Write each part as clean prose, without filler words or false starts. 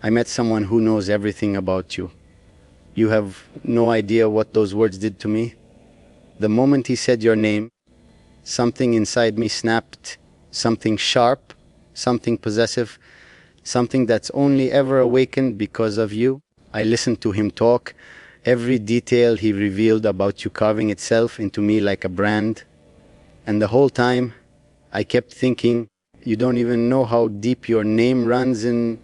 I met someone who knows everything about you. You have no idea what those words did to me. The moment he said your name, something inside me snapped, something sharp, something possessive, something that's only ever awakened because of you. I listened to him talk. Every detail he revealed about you carving itself into me like a brand. And the whole time, I kept thinking, you don't even know how deep your name runs in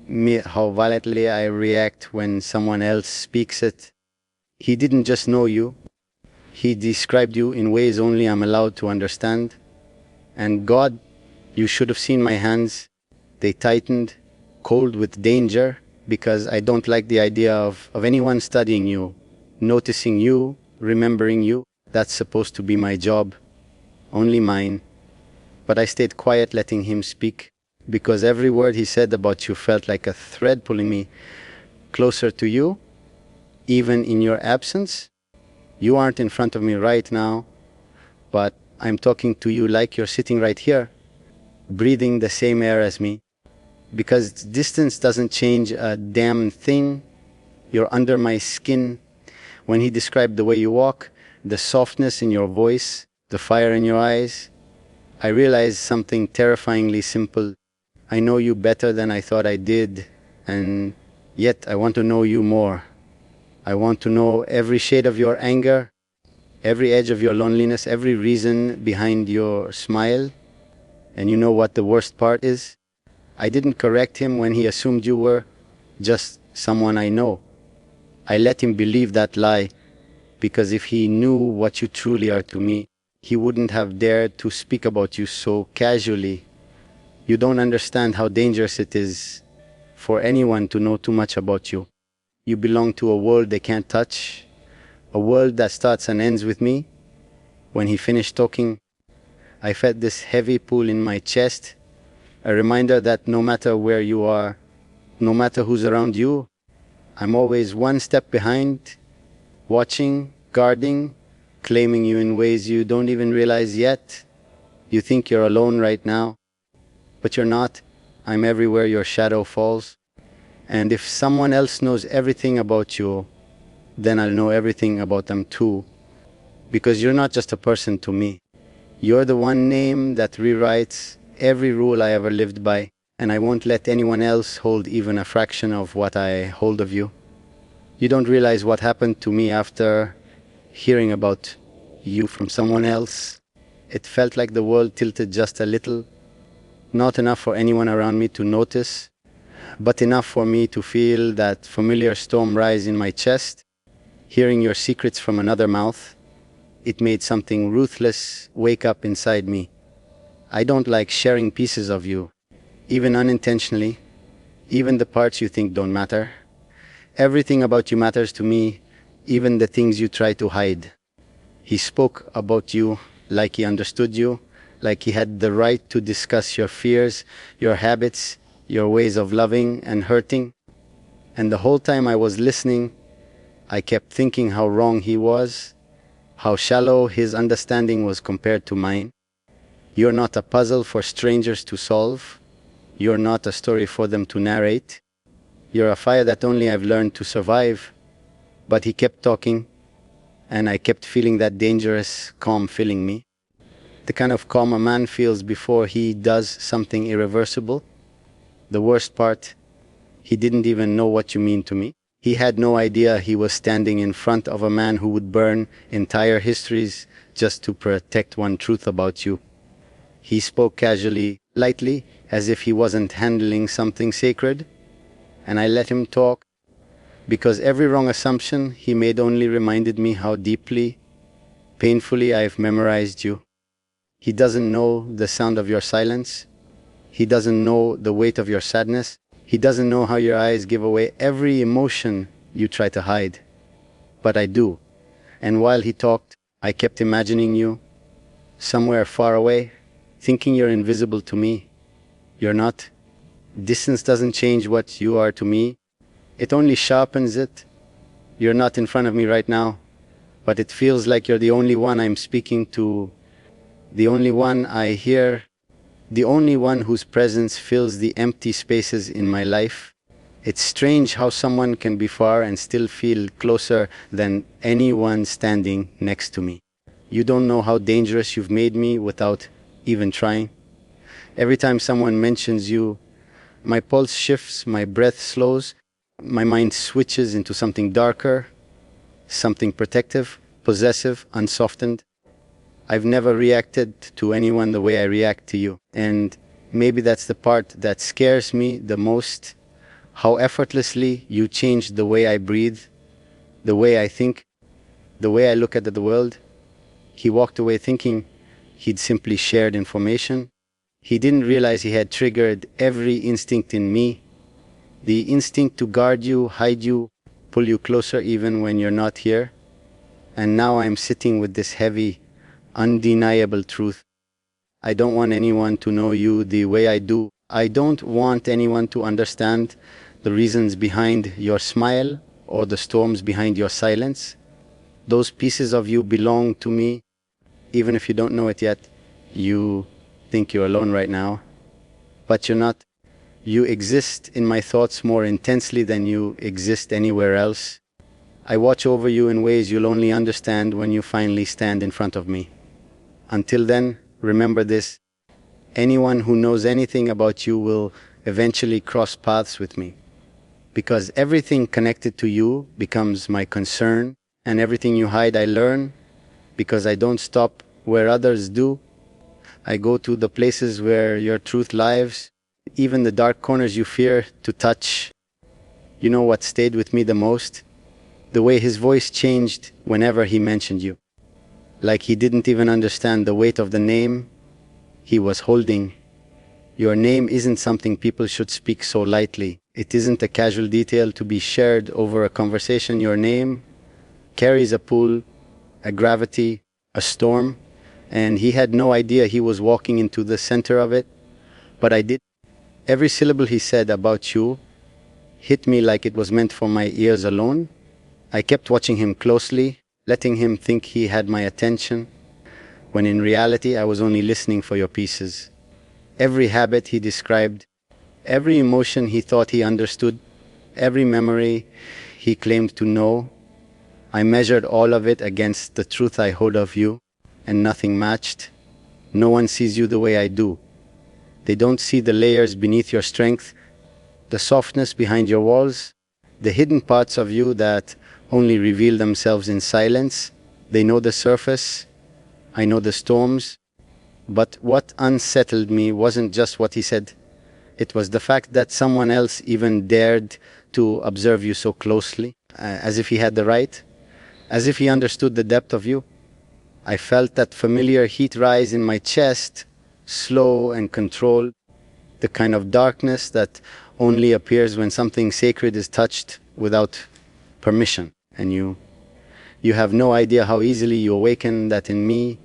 me, how violently I react when someone else speaks it. He didn't just know you, he described you in ways only I'm allowed to understand. And God, you should have seen my hands. They tightened, cold with danger, because I don't like the idea of anyone studying you, noticing you, remembering you. That's supposed to be my job, only mine. But I stayed quiet, letting him speak, because every word he said about you felt like a thread pulling me closer to you, even in your absence. You aren't in front of me right now, but I'm talking to you like you're sitting right here, breathing the same air as me. Because distance doesn't change a damn thing. You're under my skin. When he described the way you walk, the softness in your voice, the fire in your eyes, I realized something terrifyingly simple. I know you better than I thought I did, and yet I want to know you more. I want to know every shade of your anger, every edge of your loneliness, every reason behind your smile. And you know what the worst part is? I didn't correct him when he assumed you were just someone I know. I let him believe that lie, because if he knew what you truly are to me, he wouldn't have dared to speak about you so casually. You don't understand how dangerous it is for anyone to know too much about you. You belong to a world they can't touch, a world that starts and ends with me. When he finished talking, I felt this heavy pull in my chest, a reminder that no matter where you are, no matter who's around you, I'm always one step behind, watching, guarding, claiming you in ways you don't even realize yet. You think you're alone right now, but you're not. I'm everywhere your shadow falls. And if someone else knows everything about you, then I'll know everything about them too. Because you're not just a person to me. You're the one name that rewrites every rule I ever lived by, and I won't let anyone else hold even a fraction of what I hold of you. You don't realize what happened to me after hearing about you from someone else. It felt like the world tilted just a little, not enough for anyone around me to notice, but enough for me to feel that familiar storm rise in my chest. Hearing your secrets from another mouth, it made something ruthless wake up inside me. I don't like sharing pieces of you, even unintentionally, even the parts you think don't matter. Everything about you matters to me, even the things you try to hide. He spoke about you like he understood you, like he had the right to discuss your fears, your habits, your ways of loving and hurting. And the whole time I was listening, I kept thinking how wrong he was, how shallow his understanding was compared to mine. You're not a puzzle for strangers to solve. You're not a story for them to narrate. You're a fire that only I've learned to survive. But he kept talking, and I kept feeling that dangerous calm filling me. The kind of calm a man feels before he does something irreversible. The worst part, he didn't even know what you mean to me. He had no idea he was standing in front of a man who would burn entire histories just to protect one truth about you. He spoke casually, lightly, as if he wasn't handling something sacred, and I let him talk, because every wrong assumption he made only reminded me how deeply, painfully I've memorized you. He doesn't know the sound of your silence. He doesn't know the weight of your sadness. He doesn't know how your eyes give away every emotion you try to hide. But I do. And while he talked, I kept imagining you, somewhere far away, thinking you're invisible to me. You're not. Distance doesn't change what you are to me. It only sharpens it. You're not in front of me right now, but it feels like you're the only one I'm speaking to, the only one I hear, the only one whose presence fills the empty spaces in my life. It's strange how someone can be far and still feel closer than anyone standing next to me. You don't know how dangerous you've made me without even trying. Every time someone mentions you, my pulse shifts, my breath slows, my mind switches into something darker, something protective, possessive, unsoftened. I've never reacted to anyone the way I react to you. And maybe that's the part that scares me the most. How effortlessly you changed the way I breathe, the way I think, the way I look at the world. He walked away thinking he'd simply shared information. He didn't realize he had triggered every instinct in me. The instinct to guard you, hide you, pull you closer even when you're not here. And now I'm sitting with this heavy, undeniable truth. I don't want anyone to know you the way I do. I don't want anyone to understand the reasons behind your smile or the storms behind your silence. Those pieces of you belong to me, even if you don't know it yet. You think you're alone right now, but you're not. You exist in my thoughts more intensely than you exist anywhere else. I watch over you in ways you'll only understand when you finally stand in front of me. Until then, remember this: anyone who knows anything about you will eventually cross paths with me. Because everything connected to you becomes my concern, and everything you hide I learn, because I don't stop where others do. I go to the places where your truth lives, even the dark corners you fear to touch. You know what stayed with me the most? The way his voice changed whenever he mentioned you. Like he didn't even understand the weight of the name he was holding. Your name isn't something people should speak so lightly. It isn't a casual detail to be shared over a conversation. Your name carries a pull, a gravity, a storm, and he had no idea he was walking into the center of it. But I did. Every syllable he said about you hit me like it was meant for my ears alone. I kept watching him closely, letting him think he had my attention, when in reality I was only listening for your pieces. Every habit he described, every emotion he thought he understood, every memory he claimed to know, I measured all of it against the truth I hold of you, and nothing matched. No one sees you the way I do. They don't see the layers beneath your strength, the softness behind your walls, the hidden parts of you that only reveal themselves in silence. They know the surface, I know the storms. But what unsettled me wasn't just what he said. It was the fact that someone else even dared to observe you so closely, as if he had the right, as if he understood the depth of you. I felt that familiar heat rise in my chest, slow and controlled, the kind of darkness that only appears when something sacred is touched without permission. And you have no idea how easily you awaken that in me.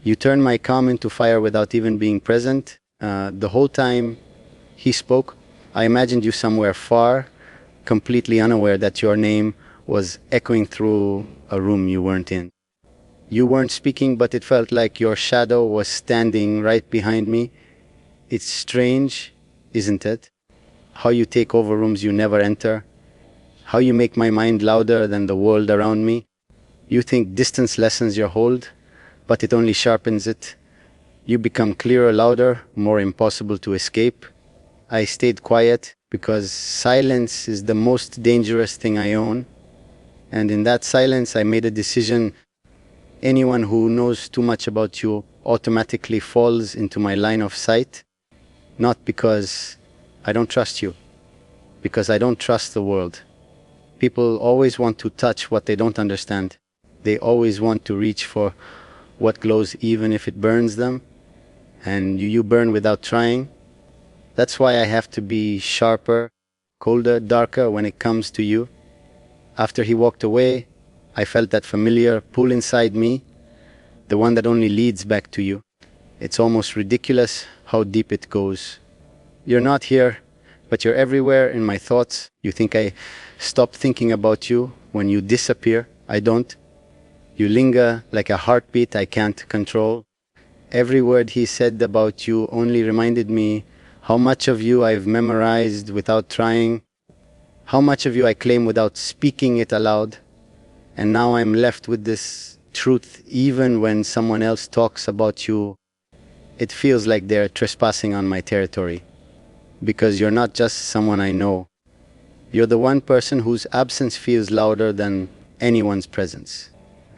You turn my calm into fire without even being present. The whole time he spoke, I imagined you somewhere far, completely unaware that your name was echoing through a room you weren't in. You weren't speaking, but it felt like your shadow was standing right behind me. It's strange, isn't it? How you take over rooms you never enter. How you make my mind louder than the world around me. You think distance lessens your hold, but it only sharpens it. You become clearer, louder, more impossible to escape. I stayed quiet because silence is the most dangerous thing I own. And in that silence, I made a decision. Anyone who knows too much about you automatically falls into my line of sight. Not because I don't trust you, because I don't trust the world. People always want to touch what they don't understand. They always want to reach for what glows even if it burns them. And you burn without trying. That's why I have to be sharper, colder, darker when it comes to you. After he walked away, I felt that familiar pull inside me, the one that only leads back to you. It's almost ridiculous how deep it goes. You're not here, but you're everywhere in my thoughts. You think I stop thinking about you when you disappear. I don't. You linger like a heartbeat I can't control. Every word he said about you only reminded me how much of you I've memorized without trying. How much of you I claim without speaking it aloud, and now I'm left with this truth. Even when someone else talks about you, it feels like they're trespassing on my territory, because you're not just someone I know. You're the one person whose absence feels louder than anyone's presence.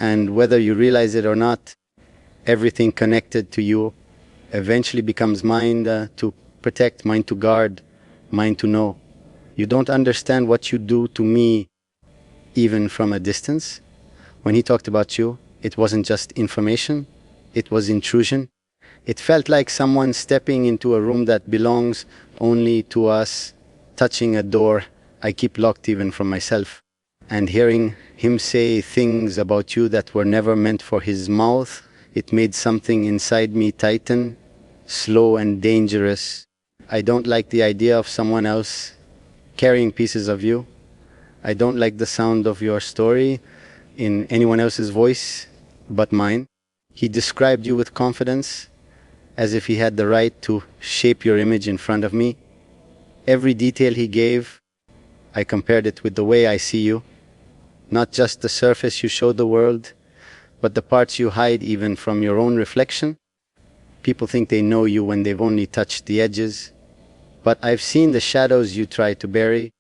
And whether you realize it or not, everything connected to you eventually becomes mine to protect, mine to guard, mine to know. You don't understand what you do to me, even from a distance. When he talked about you, it wasn't just information, it was intrusion. It felt like someone stepping into a room that belongs only to us, touching a door I keep locked even from myself, and hearing him say things about you that were never meant for his mouth. It made something inside me tighten, slow and dangerous. I don't like the idea of someone else carrying pieces of you. I don't like the sound of your story in anyone else's voice but mine. He described you with confidence, as if he had the right to shape your image in front of me. Every detail he gave, I compared it with the way I see you. Not just the surface you show the world, but the parts you hide even from your own reflection. People think they know you when they've only touched the edges. But I've seen the shadows you try to bury,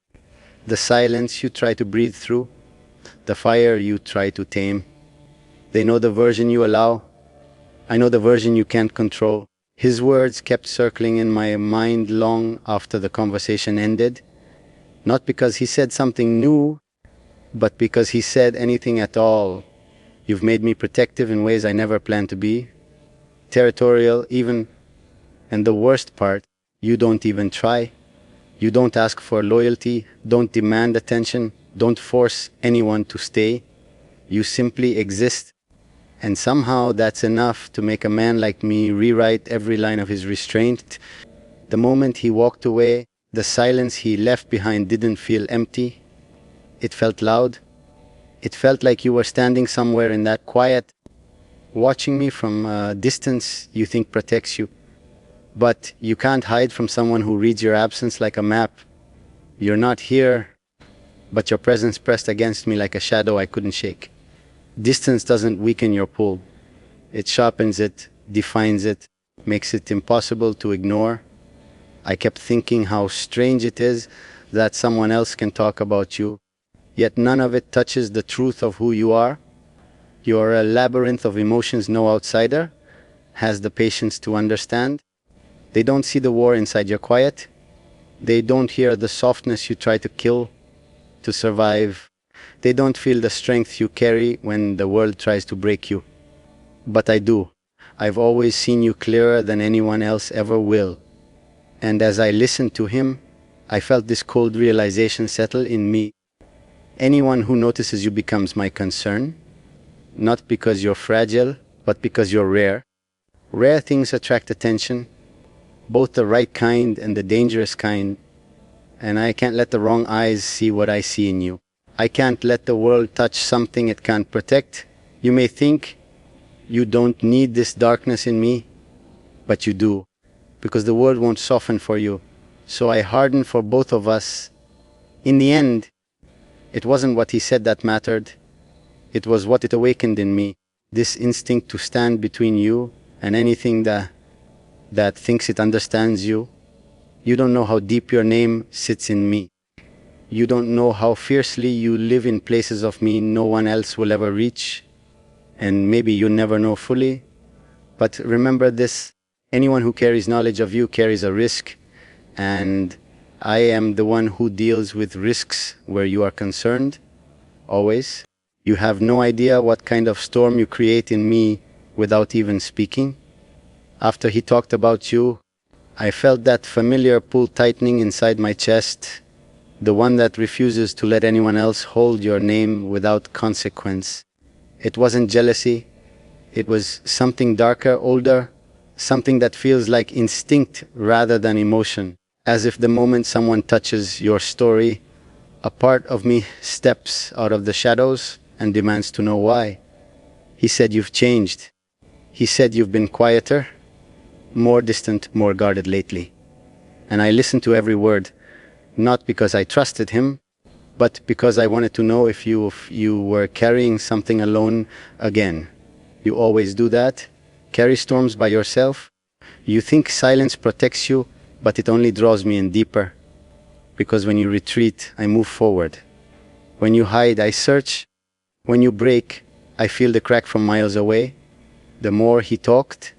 the silence you try to breathe through, the fire you try to tame. They know the version you allow. I know the version you can't control. His words kept circling in my mind long after the conversation ended. Not because he said something new, but because he said anything at all. You've made me protective in ways I never planned to be. Territorial even. And the worst part, you don't even try. You don't ask for loyalty, don't demand attention, don't force anyone to stay. You simply exist. And somehow that's enough to make a man like me rewrite every line of his restraint. The moment he walked away, the silence he left behind didn't feel empty. It felt loud. It felt like you were standing somewhere in that quiet, watching me from a distance you think protects you. But you can't hide from someone who reads your absence like a map. You're not here, but your presence pressed against me like a shadow I couldn't shake. Distance doesn't weaken your pull. It sharpens it, defines it, makes it impossible to ignore. I kept thinking how strange it is that someone else can talk about you, yet none of it touches the truth of who you are. You are a labyrinth of emotions no outsider has the patience to understand. They don't see the war inside your quiet. They don't hear the softness you try to kill to survive. They don't feel the strength you carry when the world tries to break you. But I do. I've always seen you clearer than anyone else ever will. And as I listened to him, I felt this cold realization settle in me. Anyone who notices you becomes my concern, not because you're fragile, but because you're rare. Rare things attract attention, both the right kind and the dangerous kind. And I can't let the wrong eyes see what I see in you. I can't let the world touch something it can't protect. You may think you don't need this darkness in me, but you do, because the world won't soften for you. So I harden for both of us. In the end, it wasn't what he said that mattered. It was what it awakened in me, this instinct to stand between you and anything that thinks it understands you. You don't know how deep your name sits in me. You don't know how fiercely you live in places of me no one else will ever reach. And maybe you'll never know fully. But remember this, anyone who carries knowledge of you carries a risk. And I am the one who deals with risks where you are concerned, always. You have no idea what kind of storm you create in me without even speaking. After he talked about you, I felt that familiar pull tightening inside my chest, the one that refuses to let anyone else hold your name without consequence. It wasn't jealousy. It was something darker, older, something that feels like instinct rather than emotion. As if the moment someone touches your story, a part of me steps out of the shadows and demands to know why. He said you've changed. He said you've been quieter, more distant, more guarded lately. And I listened to every word, not because I trusted him, but because I wanted to know if you were carrying something alone again. You always do that. Carry storms by yourself. You think silence protects you, but it only draws me in deeper. Because when you retreat, I move forward. When you hide, I search. When you break, I feel the crack from miles away. The more he talked,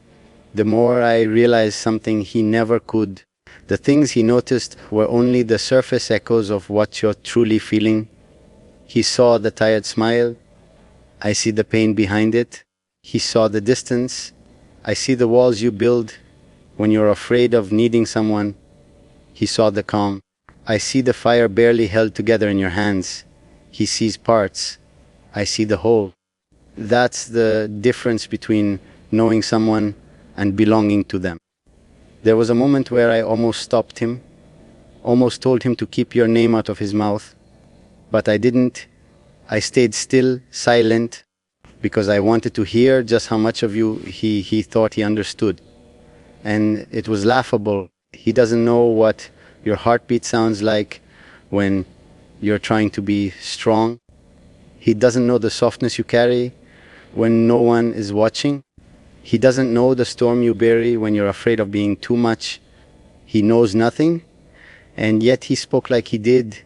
the more I realized something he never could. The things he noticed were only the surface echoes of what you're truly feeling. He saw the tired smile. I see the pain behind it. He saw the distance. I see the walls you build when you're afraid of needing someone. He saw the calm. I see the fire barely held together in your hands. He sees parts. I see the whole. That's the difference between knowing someone and belonging to them. There was a moment where I almost stopped him, almost told him to keep your name out of his mouth, but I didn't. I stayed still, silent, because I wanted to hear just how much of you he thought he understood. And it was laughable. He doesn't know what your heartbeat sounds like when you're trying to be strong. He doesn't know the softness you carry when no one is watching. He doesn't know the storm you bury when you're afraid of being too much. He knows nothing, and yet he spoke like he did.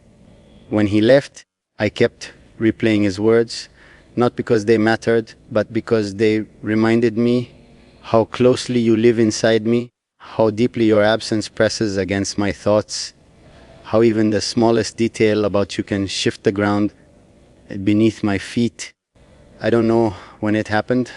When he left, I kept replaying his words, not because they mattered, but because they reminded me how closely you live inside me, how deeply your absence presses against my thoughts, how even the smallest detail about you can shift the ground beneath my feet. I don't know when it happened.